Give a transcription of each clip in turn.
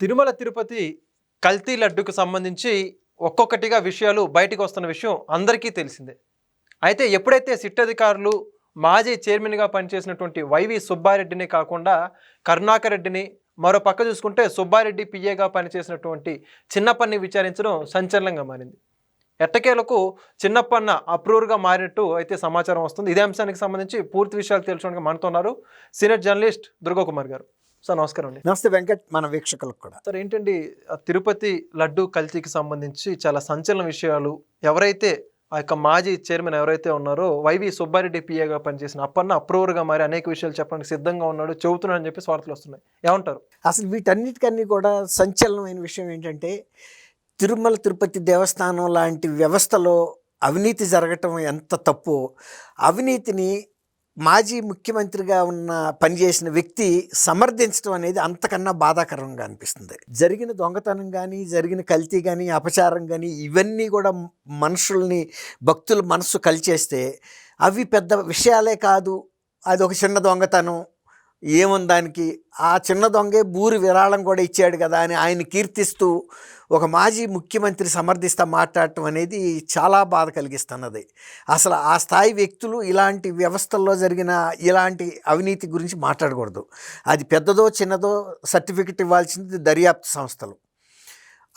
తిరుమల తిరుపతి కల్తీ లడ్డుకు సంబంధించి ఒక్కొక్కటిగా విషయాలు బయటకు వస్తున్న విషయం అందరికీ తెలిసిందే. అయితే ఎప్పుడైతే సిట్ అధికారులు మాజీ చైర్మన్‌గా పనిచేసినటువంటి వైవి సుబ్బారెడ్డినే కాకుండా కరుణాకర్ రెడ్డిని, మరో పక్క చూసుకుంటే సుబ్బారెడ్డి పిఏగా పనిచేసినటువంటి చిన్నప్పని విచారించడం సంచలనంగా మారింది. ఎట్టకేలకు చిన్నప్పన్న అప్రూవర్‌గా మారినట్టు అయితే సమాచారం వస్తుంది. ఇదే అంశానికి సంబంధించి పూర్తి విషయాలు తెలుసుకోవడానికి మనతో ఉన్నారు సీనియర్ జర్నలిస్ట్ దుర్గాకుమార్ గారు. సార్ నమస్కారం అండి. నమస్తే వెంకట్, మన వీక్షకులకు కూడా. సార్ ఏంటండి తిరుపతి లడ్డు కల్తీకి సంబంధించి చాలా సంచలన విషయాలు. ఎవరైతే ఆ యొక్క మాజీ చైర్మన్ ఎవరైతే ఉన్నారో వైవి సుబ్బారెడ్డి పిఏగా పనిచేసిన అప్పన్న అప్రూవర్‌గా మారి అనేక విషయాలు చెప్పడానికి సిద్ధంగా ఉన్నాడు, చెబుతున్నాడని చెప్పేసి వార్తలు వస్తున్నాయి. ఏమంటారు? అసలు వీటన్నిటికన్నీ కూడా సంచలనమైన విషయం ఏంటంటే, తిరుమల తిరుపతి దేవస్థానం లాంటి వ్యవస్థలో అవినీతి జరగటం ఎంత తప్పో, అవినీతిని మాజీ ముఖ్యమంత్రిగా పనిచేసిన వ్యక్తి సమర్థించడం అనేది అంతకన్నా బాధాకరంగా అనిపిస్తుంది. జరిగిన దొంగతనం కానీ, జరిగిన కల్తీ కానీ, అపచారం కానీ ఇవన్నీ కూడా మనుషుల్ని, భక్తుల మనస్సు కలిచేస్తే అవి పెద్ద విషయాలే కాదు, అది ఒక చిన్న దొంగతనం, ఏముంది దానికి, ఆ చిన్న దొంగే భూరి విరాళం కూడా ఇచ్చాడు కదా అని ఆయన కీర్తిస్తూ ఒక మాజీ ముఖ్యమంత్రి సమర్థిస్తూ మాట్లాడటం అనేది చాలా బాధ కలిగిస్తున్నది. అసలు ఆ స్థాయి వ్యక్తులు ఇలాంటి వ్యవస్థల్లో జరిగిన ఇలాంటి అవినీతి గురించి మాట్లాడకూడదు. అది పెద్దదో చిన్నదో సర్టిఫికెట్ ఇవ్వాల్సింది దర్యాప్తు సంస్థలు.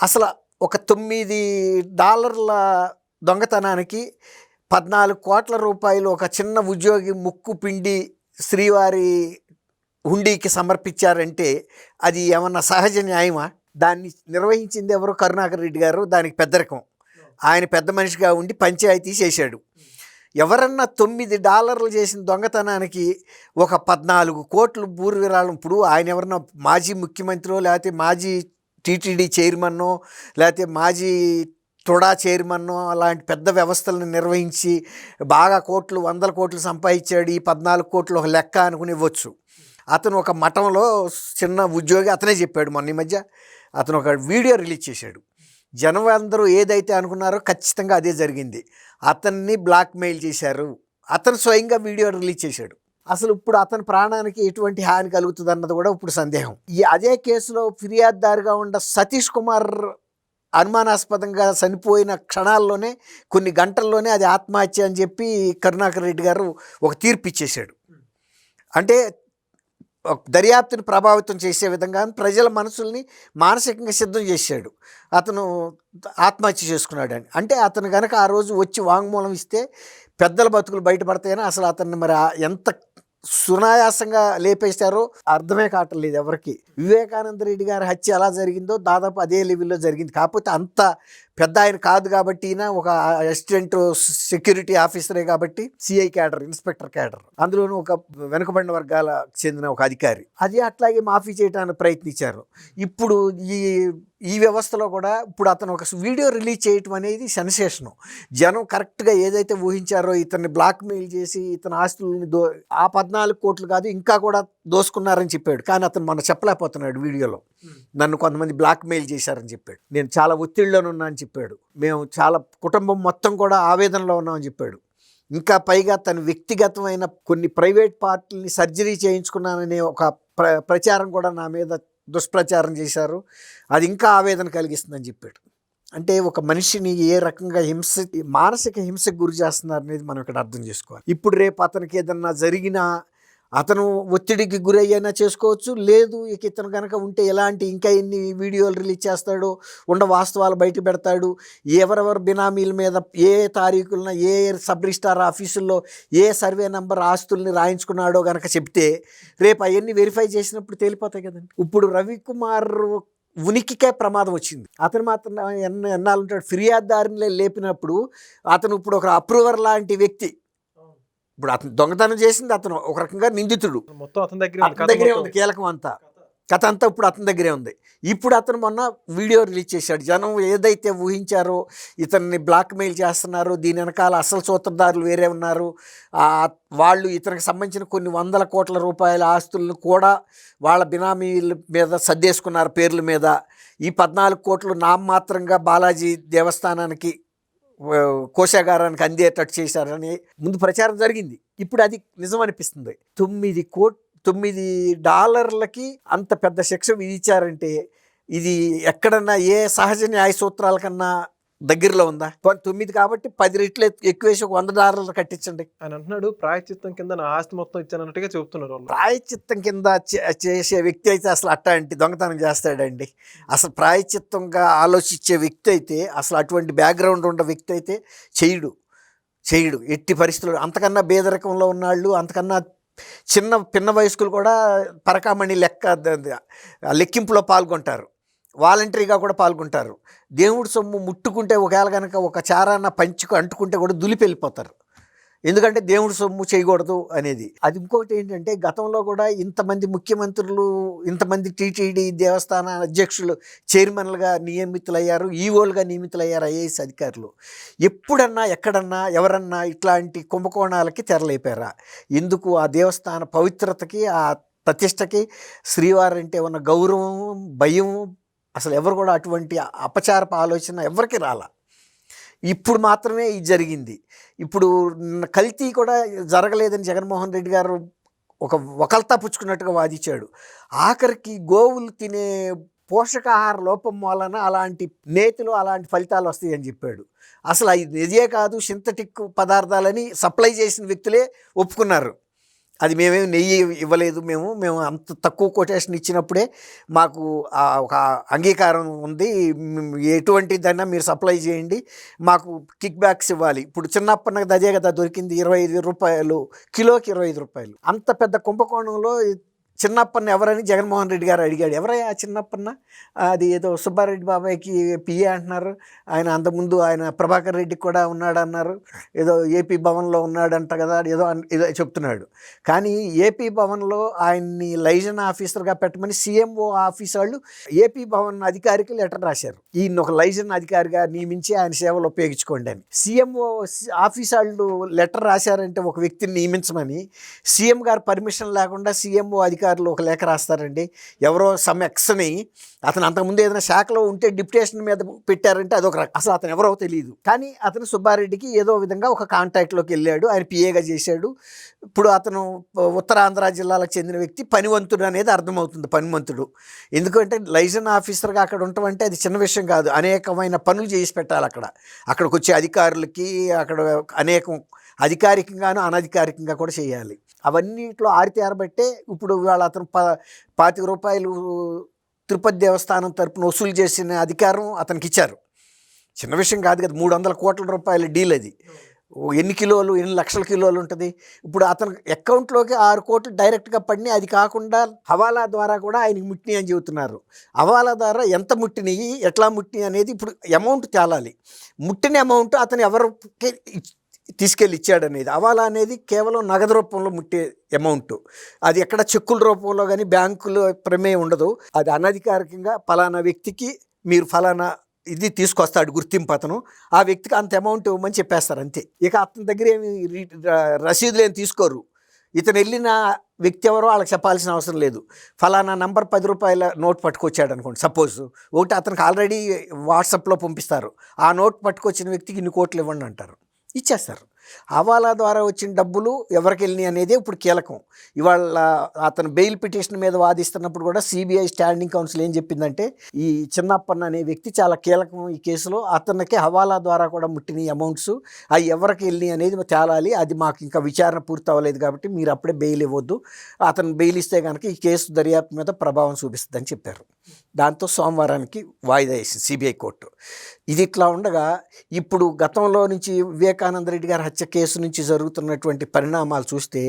అసలు ఒక $9 దొంగతనానికి 14 కోట్ల రూపాయలు ఒక చిన్న ఉద్యోగి ముక్కు పిండి శ్రీవారి హుండీకి సమర్పించారంటే అది ఏమన్నా సహజ న్యాయమా? దాన్ని నిర్వహించింది ఎవరు? కరుణాకర్ రెడ్డి గారు. దానికి పెద్దరికం. ఆయన పెద్ద మనిషిగా ఉండి పంచాయతీ చేశాడు. ఎవరన్నా $9 చేసిన దొంగతనానికి ఒక 14 కోట్లు భూరి విరాళం. ఇప్పుడు ఆయన ఎవరన్నా మాజీ ముఖ్యమంత్రో, లేకపోతే మాజీ టీటీడీ చైర్మన్నో, లేకపోతే మాజీ తుడా చైర్మన్నో అలాంటి పెద్ద వ్యవస్థలను నిర్వహించి బాగా కోట్లు, 100 కోట్లు సంపాదించాడు, ఈ 14 కోట్లు ఒక లెక్క అనుకుని ఇవ్వచ్చు. అతను ఒక మఠంలో చిన్న ఉద్యోగి, అతనే చెప్పాడు. మొన్న ఈ మధ్య అతను ఒక వీడియో రిలీజ్ చేశాడు. జనం అందరూ ఏదైతే అనుకున్నారో ఖచ్చితంగా అదే జరిగింది. అతన్ని బ్లాక్మెయిల్ చేశారు. అతను స్వయంగా వీడియో రిలీజ్ చేశాడు. అసలు ఇప్పుడు అతని ప్రాణానికి ఎటువంటి హాని కలుగుతుంది అన్నది కూడా ఇప్పుడు సందేహం. అదే కేసులో ఫిర్యాదుదారుగా ఉన్న సతీష్ కుమార్ అనుమానాస్పదంగా చనిపోయిన క్షణాల్లోనే, కొన్ని గంటల్లోనే అది ఆత్మహత్య అని చెప్పి కరుణాకర్ రెడ్డి గారు ఒక తీర్పు ఇచ్చేశాడు. అంటే దర్యాప్తుని ప్రభావితం చేసే విధంగా ప్రజల మనసుల్ని మానసికంగా సిద్ధం చేశాడు. అతను ఆత్మహత్య చేసుకున్నాడని. అంటే అతను కనుక ఆ రోజు వచ్చి వాంగ్మూలం ఇస్తే పెద్దల బతుకులు బయటపడతాయని అసలు అతన్ని మరి ఎంత సునాయాసంగా లేపేశారో అర్థమే కావట్లేదు ఎవరికి. వివేకానంద రెడ్డి గారి హత్య ఎలా జరిగిందో దాదాపు అదే లెవెల్లో జరిగింది. కాకపోతే అంత పెద్ద ఆయన కాదు కాబట్టి, ఈయన ఒక అసిస్టెంట్ సెక్యూరిటీ ఆఫీసరే కాబట్టి, సిఐ క్యాడర్, ఇన్స్పెక్టర్ క్యాడర్, అందులోనూ ఒక వెనుకబడిన వర్గాలకు చెందిన ఒక అధికారి. అది అట్లాగే మాఫీ చేయడానికి ప్రయత్నించారు. ఇప్పుడు ఈ వ్యవస్థలో కూడా ఇప్పుడు అతను ఒక వీడియో రిలీజ్ చేయటం అనేది సెన్సేషను. జనం కరెక్ట్గా ఏదైతే ఊహించారో, ఇతన్ని బ్లాక్మెయిల్ చేసి ఇతని ఆస్తులని ఆ 14 కోట్లు కాదు ఇంకా కూడా దోసుకున్నారని చెప్పాడు. కానీ అతను మన చెప్పలేకపోతున్నాడు వీడియోలో. నన్ను కొంతమంది బ్లాక్మెయిల్ చేశారని చెప్పాడు. నేను చాలా ఒత్తిడిలోనే ఉన్నా అని చెప్పాడు. మేము చాలా కుటుంబం మొత్తం కూడా ఆవేదనలో ఉన్నామని చెప్పాడు. ఇంకా పైగా తన వ్యక్తిగతమైన కొన్ని ప్రైవేట్ పార్టీలని సర్జరీ చేయించుకున్నాననే ఒక ప్రచారం కూడా నా మీద దుష్ప్రచారం చేశారు. అది ఇంకా ఆవేదన కలిగిస్తుందని చెప్పాడు. అంటే ఒక మనిషిని ఏ రకంగా మానసిక హింసకు గురి చేస్తున్నారు అనేది మనం ఇక్కడ అర్థం చేసుకోవాలి. ఇప్పుడు రేపు అతనికి ఏదన్నా జరిగినా అతను ఒత్తిడికి గురయ్యేనా చేసుకోవచ్చు. లేదు ఇక ఇతను కనుక ఉంటే ఎలాంటి ఇంకా ఎన్ని వీడియోలు రిలీజ్ చేస్తాడో, వాస్తవాలు బయట పెడతాడు. ఎవరెవరు బినామీల మీద ఏ తారీఖులన ఏ సబ్ రిజిస్టార్ ఆఫీసుల్లో ఏ సర్వే నెంబర్ ఆస్తుల్ని రాయించుకున్నాడో కనుక చెప్తే రేపు అవన్నీ వెరిఫై చేసినప్పుడు తేలిపోతాయి కదండి. ఇప్పుడు రవికుమార్ ఉనికికే ప్రమాదం వచ్చింది. అతను మాత్రం ఎన్నాళ్ళు ఉంటాడు. ఫిర్యాదుదారుని లేపినప్పుడు అతను ఇప్పుడు ఒక అప్రూవర్ లాంటి వ్యక్తి. ఇప్పుడు అతను దొంగతనం చేసింది అతను ఒక రకంగా నిందితుడు. మొత్తం అతని దగ్గరే ఉంది కీలకం అంతా. కథ అంతా ఇప్పుడు అతని దగ్గరే ఉంది. ఇప్పుడు అతను మొన్న వీడియో రిలీజ్ చేశాడు. జనం ఏదైతే ఊహించారో, ఇతన్ని బ్లాక్మెయిల్ చేస్తున్నారు, దీని వెనకాల అసలు సూత్రధారులు వేరే ఉన్నారు, వాళ్ళు ఇతనికి సంబంధించిన కొన్ని 100 కోట్ల రూపాయల ఆస్తులను కూడా వాళ్ళ బినామీల మీద సర్దేసుకున్నారు పేర్ల మీద. ఈ 14 కోట్లు నామమాత్రంగా బాలాజీ దేవస్థానానికి కోశాగారానికి అందేటట్టు చేశారని ముందు ప్రచారం జరిగింది. ఇప్పుడు అది నిజం అనిపిస్తుంది. $9 కోట్లకి అంత పెద్ద శిక్ష విధించారంటే ఇది ఎక్కడన్నా ఏ సహజ న్యాయ సూత్రాల కన్నా దగ్గరలో ఉందా? 9 కాబట్టి 10 రెట్లు ఎక్కువేసి ఒక $100 కట్టించండి. ఆయన అంటున్నాడు ప్రాయశ్చిత్తం కింద నా ఆస్తి మొత్తం ఇచ్చానన్నట్టుగా చెబుతున్నారు వాళ్ళు. ప్రాయశ్చిత్తం కింద చేసే వ్యక్తి అయితే అసలు అట్లాంటి దొంగతనం చేస్తాడండి. అసలు ప్రాయశ్చిత్తంగా ఆలోచించే వ్యక్తి అయితే, అసలు అటువంటి బ్యాక్గ్రౌండ్ ఉన్న వ్యక్తి అయితే చేయడు ఎట్టి పరిస్థితుల్లో. అంతకన్నా పేదరికంలో ఉన్నాళ్ళు, అంతకన్నా పిన్న వయస్కులు కూడా పరకామణి లెక్కింపులో పాల్గొంటారు, వాలంటరీగా కూడా పాల్గొంటారు. దేవుడి సొమ్ము ముట్టుకుంటే ఒకవేళ కనుక ఒక చారాన్న పంచుకు అంటుకుంటే కూడా దులిపెళ్ళిపోతారు. ఎందుకంటే దేవుడి సొమ్ము చేయకూడదు అనేది. అది ఇంకొకటి ఏంటంటే, గతంలో కూడా ఇంతమంది ముఖ్యమంత్రులు, ఇంతమంది టీటీడీ దేవస్థాన అధ్యక్షులు చైర్మన్లుగా నియమితులయ్యారు, ఈఓలుగా నియమితులయ్యారు ఐఏఎస్ అధికారులు. ఎప్పుడన్నా ఎక్కడన్నా ఎవరన్నా ఇట్లాంటి కుంభకోణాలకి తెరలేపారా? ఎందుకు? ఆ దేవస్థాన పవిత్రతకి, ఆ ప్రతిష్టకి, శ్రీవారంటే ఉన్న గౌరవం, భయం, అసలు ఎవరు కూడా అటువంటి అపచారపు ఆలోచన ఎవరికి రాలా. ఇప్పుడు మాత్రమే ఇది జరిగింది. ఇప్పుడు కల్తీ కూడా జరగలేదని జగన్మోహన్ రెడ్డి గారు ఒకల్తా పుచ్చుకున్నట్టుగా వాదించాడు. ఆఖరికి గోవులు తినే పోషకాహార లోపం వలన అలాంటి నేతిలో అలాంటి ఫలితాలు వస్తాయని చెప్పాడు. అసలు అది ఇదే కాదు, సింథటిక్ పదార్థాలని సప్లై చేసిన వ్యక్తులే ఒప్పుకున్నారు. అది మేమేమి నెయ్యి ఇవ్వలేదు, మేము అంత తక్కువ కొటేషన్ ఇచ్చినప్పుడే మాకు ఒక అంగీకారం ఉంది, ఎటువంటిదైనా మీరు సప్లై చేయండి, మాకు కిక్ బ్యాక్స్ ఇవ్వాలి. ఇప్పుడు చిన్నప్పటికి అదే కదా దొరికింది, ₹25 కిలోకి ₹25. అంత పెద్ద కుంభకోణంలో చిన్నప్పన్న ఎవరని జగన్మోహన్ రెడ్డి గారు అడిగాడు. ఎవరయ్యా చిన్నప్పన్న? అది ఏదో సుబ్బారెడ్డి బాబాయ్కి పిఏ అంటున్నారు. ఆయన అంతకుముందు ఆయన ప్రభాకర్ రెడ్డికి కూడా ఉన్నాడన్నారు, ఏదో ఏపీ భవన్లో ఉన్నాడంట కదా, ఏదో చెప్తున్నాడు. కానీ ఏపీ భవన్లో ఆయన్ని లైజన్ ఆఫీసర్గా పెట్టమని సీఎంఓ ఆఫీస్ వాళ్ళు ఏపీ భవన్ అధికారికి లెటర్ రాశారు. ఈయన ఒక లైజన్ అధికారిగా నియమించి ఆయన సేవలు ఉపయోగించుకోండి అని. సీఎంఓ ఆఫీస్ వాళ్ళు లెటర్ రాశారంటే ఒక వ్యక్తిని నియమించమని, సీఎం గారు పర్మిషన్ లేకుండా సీఎంఓ అధికారులు ఒక లేఖ రాస్తారండి. ఎవరో సమ్ ఎక్స్ని అతను అంతకుముందు ఏదైనా శాఖలో ఉంటే డిప్యుటేషన్ మీద పెట్టారంటే అదొక రకం. అసలు అతను ఎవరో తెలియదు, కానీ అతను సుబ్బారెడ్డికి ఏదో విధంగా ఒక కాంటాక్ట్లోకి వెళ్ళాడు, ఆయన పిఏగా చేశాడు. ఇప్పుడు అతను ఉత్తరాంధ్ర జిల్లాలకు చెందిన వ్యక్తి, పనివంతుడు అనేది అర్థమవుతుంది, పనివంతుడు. ఎందుకంటే లైజన్ ఆఫీసర్గా అక్కడ ఉండటం అంటే అది చిన్న విషయం కాదు, అనేకమైన పనులు చేసి పెట్టాలి అక్కడికి వచ్చే అధికారులకి, అక్కడ అనేకం అధికారికంగాను అనధికారికంగా కూడా చేయాలి. అవన్నిట్లో ఆరితేరబట్టే ఇప్పుడు ఇవాళ అతను ₹25 తిరుపతి దేవస్థానం తరపున వసూలు చేసిన అధికారం అతనికి ఇచ్చారు. చిన్న విషయం కాదు కదా, ₹300 కోట్ల డీల్ అది. ఎన్ని లక్షల కిలోలు ఉంటుంది. ఇప్పుడు అతని అకౌంట్లోకి 6 కోట్లు డైరెక్ట్గా పడినాయి. అది కాకుండా హవాలా ద్వారా కూడా ఆయనకి ముట్టినాయి అని చెబుతున్నారు. హవాలా ద్వారా ఎంత ముట్టినాయి, ఎట్లా ముట్టినాయి అనేది ఇప్పుడు అమౌంట్ తేలాలి. ముట్టిన అమౌంట్ అతను ఎవరికి తీసుకెళ్ళి ఇచ్చాడనేది. హవాలా అనేది కేవలం నగదు రూపంలో ముట్టే అమౌంట్. అది ఎక్కడ చెక్కుల రూపంలో కానీ బ్యాంకులో ప్రమేయం ఉండదు. అది అనధికారికంగా ఫలానా వ్యక్తికి మీరు ఫలానా ఇది తీసుకొస్తాడు గుర్తింపు, అతను ఆ వ్యక్తికి అంత అమౌంట్ ఇవ్వమని చెప్పేస్తారు అంతే. ఇక అతని దగ్గర ఏమి రసీదులు ఏమి తీసుకోరు. ఇతను వెళ్ళిన వ్యక్తి ఎవరో వాళ్ళకి చెప్పాల్సిన అవసరం లేదు. ఫలానా నంబర్ ₹10 నోట్ పట్టుకొచ్చాడు అనుకోండి, సపోజ్ ఒకటి అతనికి ఆల్రెడీ వాట్సాప్లో పంపిస్తారు. ఆ నోట్ పట్టుకొచ్చిన వ్యక్తికి ఇన్ని కోట్లు ఇవ్వండి అంటారు, ఇచ్చేస్తారు. హవాలా ద్వారా వచ్చిన డబ్బులు ఎవరికి వెళ్ళినాయి అనేది ఇప్పుడు కీలకం. ఇవాళ అతను బెయిల్ పిటిషన్ మీద వాదిస్తున్నప్పుడు కూడా సిబిఐ స్టాండింగ్ కౌన్సిల్ ఏం చెప్పిందంటే, ఈ చిన్నప్పన్న అనే వ్యక్తి చాలా కీలకం ఈ కేసులో, అతనికి హవాలా ద్వారా కూడా ముట్టిన అమౌంట్స్ అవి ఎవరికి వెళ్ళినాయి అనేది తేలాలి, అది మాకు ఇంకా విచారణ పూర్తి అవ్వలేదు కాబట్టి మీరు అప్పుడే బెయిల్ ఇవ్వద్దు, అతను బెయిల్ ఇస్తే కనుక ఈ కేసు దర్యాప్తు మీద ప్రభావం చూపిస్తుందని చెప్పారు. దాంతో సోమవారానికి వాయిదా వేసింది సిబిఐ కోర్టు. ఇది ఇట్లా ఉండగా ఇప్పుడు గతంలో నుంచి వివేకానంద రెడ్డి గారి హత్య కేసు నుంచి జరుగుతున్నటువంటి పరిణామాలు చూస్తే,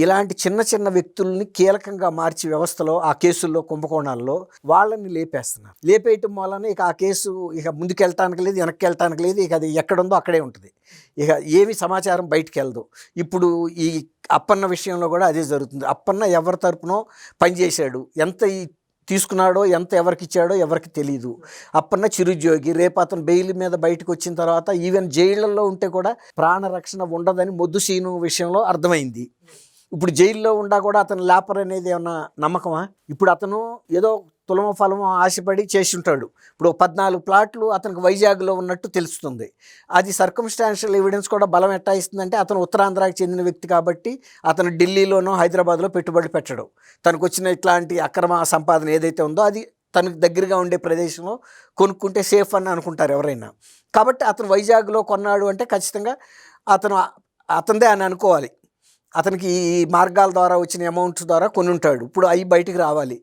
ఇలాంటి చిన్న చిన్న వ్యక్తుల్ని కీలకంగా మార్చి వ్యవస్థలో ఆ కేసుల్లో కుంభకోణాల్లో వాళ్ళని లేపేస్తున్నారు. లేపేయటం వలన ఇక ఆ కేసు ఇక ముందుకెళ్ళటానికి లేదు, వెనక్కి వెళ్ళటానికి లేదు, ఇక అది ఎక్కడుందో అక్కడే ఉంటుంది, ఇక ఏమి సమాచారం బయటికి వెళ్ళదు. ఇప్పుడు ఈ అప్పన్న విషయంలో కూడా అదే జరుగుతుంది. అప్పన్న ఎవరి తరపునో పనిచేశాడు, ఎంత తీసుకున్నాడో ఎంత ఎవరికి ఇచ్చాడో ఎవరికి తెలియదు. అప్పన్న చిరుద్యోగి. రేపు అతను బెయిల్ మీద బయటకు వచ్చిన తర్వాత ఈవెన్ జైళ్ళల్లో ఉంటే కూడా ప్రాణరక్షణ ఉండదని మొద్దు సీను విషయంలో అర్థమైంది. ఇప్పుడు జైల్లో ఉండా కూడా అతను లేపర్ అనేది ఏమన్నా నమ్మకమా? ఇప్పుడు అతను ఏదో తులమ ఫలమో ఆశపడి చేసి ఉంటాడు. ఇప్పుడు 14 ప్లాట్లు అతనికి వైజాగ్లో ఉన్నట్టు తెలుస్తుంది. అది సర్కమ్స్టాన్షియల్ ఎవిడెన్స్ కూడా బలం ఎట్టా ఇస్తుందంటే, అతను ఉత్తరాంధ్రాకి చెందిన వ్యక్తి కాబట్టి అతను ఢిల్లీలోనో హైదరాబాద్లో పెట్టుబడి పెట్టడం, తనకు వచ్చిన ఇట్లాంటి అక్రమ సంపాదన ఏదైతే ఉందో అది తనకు దగ్గరగా ఉండే ప్రదేశంలో కొనుక్కుంటే సేఫ్ అని అనుకుంటారు ఎవరైనా. కాబట్టి అతను వైజాగ్లో కొన్నాడు అంటే ఖచ్చితంగా అతనిదే అని అనుకోవాలి. అతనికి ఈ మార్గాల ద్వారా వచ్చిన అమౌంట్స్ ద్వారా కొని ఉంటాడు. ఇప్పుడు అవి బయటికి రావాలి.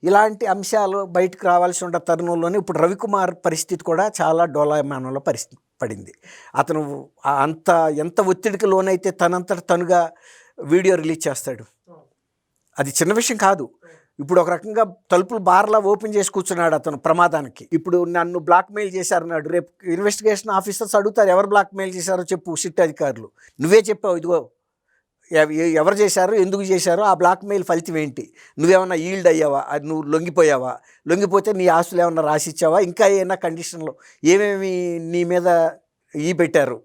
ఇలాంటి అంశాలు బయటకు రావాల్సి ఉన్న తరుణంలోనే ఇప్పుడు రవికుమార్ పరిస్థితి కూడా చాలా డోలాయమానంలో పరిస్థితి పడింది. అతను ఎంత ఒత్తిడికి లోనైతే తనంతట తనుగా వీడియో రిలీజ్ చేస్తాడు. అది చిన్న విషయం కాదు. ఇప్పుడు ఒక రకంగా తలుపులు బార్లా ఓపెన్ చేసి కూర్చున్నాడు అతను ప్రమాదానికి. ఇప్పుడు నన్ను బ్లాక్మెయిల్ చేశారన్నాడు. రేపు ఇన్వెస్టిగేషన్ ఆఫీసర్స్ అడుగుతారు, ఎవరు బ్లాక్మెయిల్ చేశారో చెప్పు సిట్ అధికారులు. నువ్వే చెప్పావు, ఇదిగో ఎవరు చేశారు, ఎందుకు చేశారో, ఆ బ్లాక్మెయిల్ ఫలితం ఏంటి, నువ్వేమన్నా ఈల్డ్ అయ్యావా, అది నువ్వు లొంగిపోయావా, లొంగిపోతే నీ ఆస్తులు ఏమన్నా రాసిచ్చావా, ఇంకా ఏమైనా కండిషన్లో ఏమేమి నీ మీద పెట్టారు,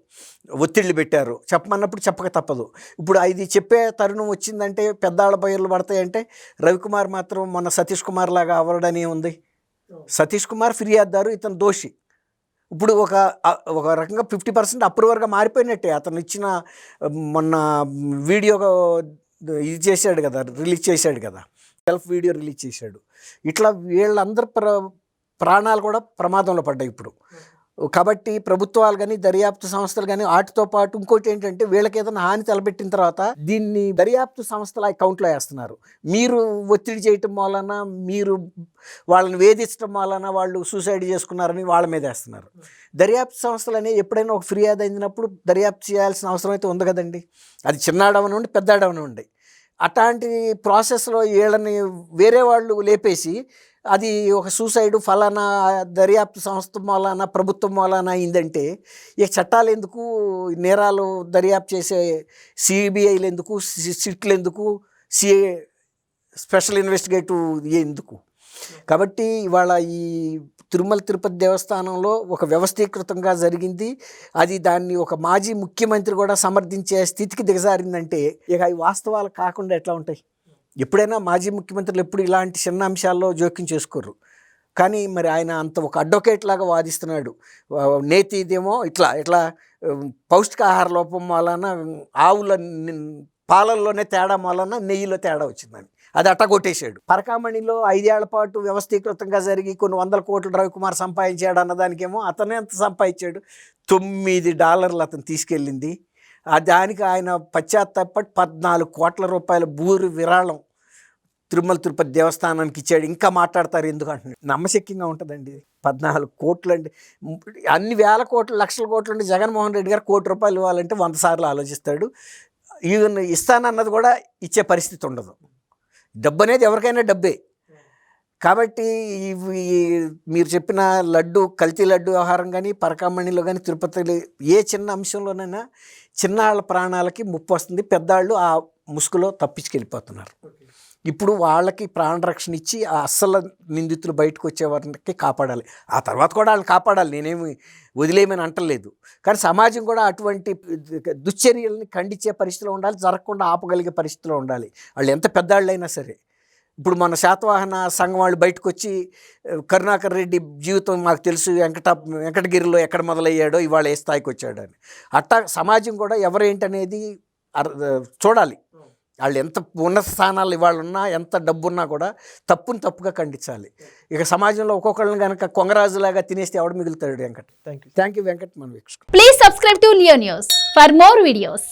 ఒత్తిళ్ళు పెట్టారు చెప్పమన్నప్పుడు చెప్పక తప్పదు. ఇప్పుడు ఇది చెప్పే తరుణం వచ్చిందంటే పెద్దాళ్ళ బయర్లు పడతాయంటే రవికుమార్ మాత్రం మొన్న సతీష్ కుమార్ లాగా అవ్వడని ఉంది. సతీష్ కుమార్ ఫిర్యాదుదారు, ఇతను దోషి. ఇప్పుడు ఒక రకంగా 50% అప్రూవర్గా మారిపోయినట్టే. అతను ఇచ్చిన మొన్న వీడియో ఇది చేశాడు కదా, రిలీజ్ చేశాడు కదా, సెల్ఫ్ వీడియో రిలీజ్ చేశాడు. ఇట్లా వీళ్ళందరి ప్రాణాలు కూడా ప్రమాదంలో పడ్డాయి ఇప్పుడు. కాబట్టి ప్రభుత్వాలు కానీ దర్యాప్తు సంస్థలు కానీ వాటితో పాటు ఇంకోటి ఏంటంటే వీళ్ళకి ఏదైనా హాని తలపెట్టిన తర్వాత దీన్ని దర్యాప్తు సంస్థల అకౌంట్లో వేస్తున్నారు. మీరు ఒత్తిడి చేయటం వలన, మీరు వాళ్ళని వేధించడం వలన వాళ్ళు సూసైడ్ చేసుకున్నారని వాళ్ళ మీద వేస్తున్నారు. దర్యాప్తు సంస్థలు అనేవి ఎప్పుడైనా ఒక ఫిర్యాదు అయినప్పుడు దర్యాప్తు చేయాల్సిన అవసరం అయితే ఉంది కదండి. అది చిన్నాడవనండి పెద్దాడవనండి. అట్లాంటి ప్రాసెస్లో వీళ్ళని వేరే వాళ్ళు లేపేసి అది ఒక సూసైడ్ ఫలానా దర్యాప్తు సంస్థ మూలాన ప్రభుత్వం మూలాన అయిందంటే ఇక చట్టాలు ఎందుకు, నేరాలు దర్యాప్తు చేసే సిబిఐలు ఎందుకు, సిట్లు ఎందుకు, సిఐ స్పెషల్ ఇన్వెస్టిగేటివ్ ఎందుకు? కాబట్టి ఇవాళ ఈ తిరుమల తిరుపతి దేవస్థానంలో ఒక వ్యవస్థీకృతంగా జరిగింది. అది దాన్ని ఒక మాజీ ముఖ్యమంత్రి కూడా సమర్థించే స్థితికి దిగజారిందంటే ఇక ఈ వాస్తవాలు కాకుండా ఎట్లా ఉంటాయి? ఎప్పుడైనా మాజీ ముఖ్యమంత్రులు ఎప్పుడు ఇలాంటి చిన్న అంశాల్లో జోక్యం చేసుకోరు. కానీ మరి ఆయన అంత ఒక అడ్వకేట్ లాగా వాదిస్తున్నాడు. నేతి ఇదేమో ఇట్లా పౌష్టికాహార లోపం వలన ఆవుల పాలల్లోనే తేడా వలన నెయ్యిలో తేడా వచ్చిందని అది అట్టగొట్టేశాడు. పరకామణిలో 5 ఏళ్ల పాటు వ్యవస్థీకృతంగా జరిగి కొన్ని వందల కోట్లు రవికుమార్ సంపాదించాడు అన్నదానికేమో అతనే ఎంత సంపాదించాడు, $9 అతను తీసుకెళ్ళింది. దానికి ఆయన పశ్చాత్తాపడి 14 కోట్ల రూపాయల భూరి విరాళం తిరుమల తిరుపతి దేవస్థానానికి ఇచ్చాడు. ఇంకా మాట్లాడతారు ఎందుకంటే నమ్మశక్యంగా ఉంటుందండి. 14 కోట్లు అంటే అన్ని వేల కోట్లు లక్షల కోట్లు అంటే జగన్మోహన్ రెడ్డి గారు ₹1 కోటి ఇవ్వాలంటే 100 సార్లు ఆలోచిస్తాడు. ఈవెన్ ఇస్తానన్నది కూడా ఇచ్చే పరిస్థితి ఉండదు. డబ్బు అనేది ఎవరికైనా డబ్బే. కాబట్టి మీరు చెప్పిన లడ్డు, కల్తీ లడ్డు వ్యవహారం కానీ, పరకామణిలో కానీ, తిరుపతిలో ఏ చిన్న అంశంలోనైనా చిన్నాళ్ళ ప్రాణాలకి ముప్పు వస్తుంది. పెద్దాళ్ళు ఆ ముసుగులో తప్పించుకెళ్ళిపోతున్నారు. ఇప్పుడు వాళ్ళకి ప్రాణరక్షణ ఇచ్చి ఆ అస్సలు నిందితులు బయటకు వచ్చే వారికి కాపాడాలి. ఆ తర్వాత కూడా వాళ్ళని కాపాడాలి, నేనేమి వదిలేయమని అంటలేదు. కానీ సమాజం కూడా అటువంటి దుశ్చర్యల్ని ఖండించే పరిస్థితిలో ఉండాలి, జరగకుండా ఆపగలిగే పరిస్థితిలో ఉండాలి. వాళ్ళు ఎంత పెద్దాళ్ళైనా సరే. ఇప్పుడు మన శాతవాహన సంఘం వాళ్ళు బయటకు వచ్చి కరుణాకర్ రెడ్డి జీవితం మాకు తెలుసు, వెంకటగిరిలో ఎక్కడ మొదలయ్యాడో ఇవాళ ఏ స్థాయికి వచ్చాడో అని. అట్టా సమాజం కూడా ఎవరేంటనేది చూడాలి. వాళ్ళు ఎంత ఉన్నత స్థానాలు ఇవాళ ఉన్నా, ఎంత డబ్బున్నా కూడా తప్పుని తప్పుగా ఖండించాలి. ఇక సమాజంలో ఒక్కొక్కళ్ళని కనుక కొంగరాజులాగా తినేస్తే ఎవడు మిగులుతాడు? వెంకట్. Thank you Venkat. మనం please subscribe to Leo news for more videos.